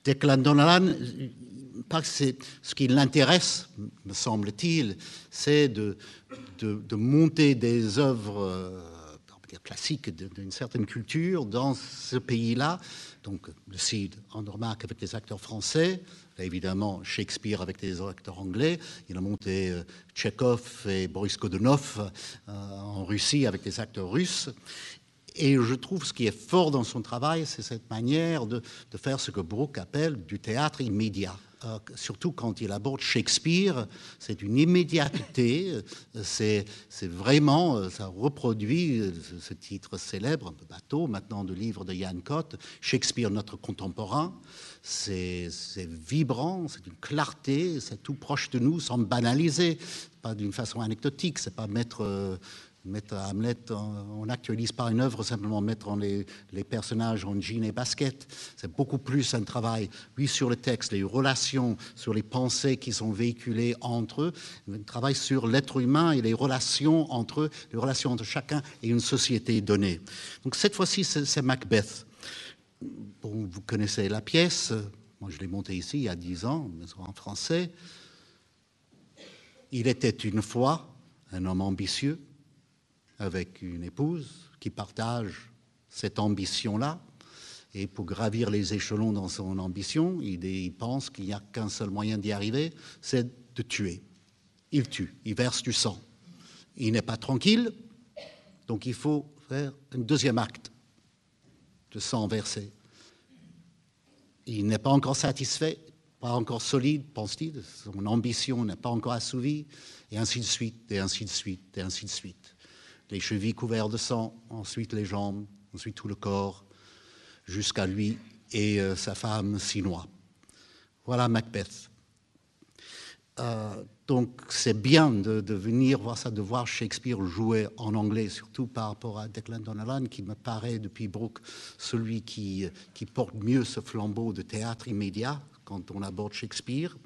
Declan Donnellan, ce qui l'intéresse, me semble-t-il, c'est de monter des œuvres classiques d'une certaine culture dans ce pays-là. Donc le Cid en remarque avec des acteurs français, évidemment Shakespeare avec des acteurs anglais, il a monté Tchekhov et Boris Godunov en Russie avec des acteurs russes. Et je trouve ce qui est fort dans son travail, c'est cette manière de faire ce que Brooke appelle du théâtre immédiat. Surtout quand il aborde Shakespeare, c'est une immédiateté, c'est vraiment, ça reproduit ce titre célèbre, un peu bateau maintenant, de livre de Ian Cott, Shakespeare, notre contemporain. C'est vibrant, c'est une clarté, c'est tout proche de nous sans banaliser, pas d'une façon anecdotique, c'est pas mettre Hamlet, on n'actualise pas une œuvre, simplement mettre les personnages en jean et basket. C'est beaucoup plus un travail, oui, sur le texte, les relations, sur les pensées qui sont véhiculées entre eux, un travail sur l'être humain et les relations entre eux, les relations entre chacun et une société donnée. Donc cette fois-ci, c'est Macbeth. Bon, vous connaissez la pièce, moi je l'ai montée ici il y a 10 ans, en français. Il était une fois un homme ambitieux, avec une épouse qui partage cette ambition-là. Et pour gravir les échelons dans son ambition, il pense qu'il n'y a qu'un seul moyen d'y arriver, c'est de tuer. Il tue, il verse du sang. Il n'est pas tranquille, donc il faut faire un deuxième acte de sang versé. Il n'est pas encore satisfait, pas encore solide, pense-t-il, son ambition n'est pas encore assouvie, et ainsi de suite, et ainsi de suite, et ainsi de suite. Les chevilles couvertes de sang, ensuite les jambes, ensuite tout le corps, jusqu'à lui et sa femme s'y noie. Voilà Macbeth. Donc c'est bien de venir voir ça, de voir Shakespeare jouer en anglais, surtout par rapport à Declan Donnellan, qui me paraît depuis Brooke celui qui porte mieux ce flambeau de théâtre immédiat quand on aborde Shakespeare.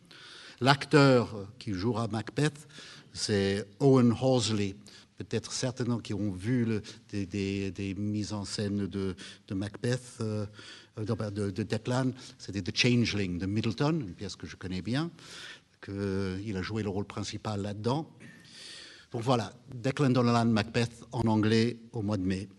L'acteur qui jouera Macbeth, c'est Owen Horsley. Peut-être certains qui ont vu des mises en scène de Macbeth, de Declan, c'était The Changeling de Middleton, une pièce que je connais bien, qu'il a joué le rôle principal là-dedans. Donc voilà, Declan Donnellan, Macbeth en anglais au mois de mai.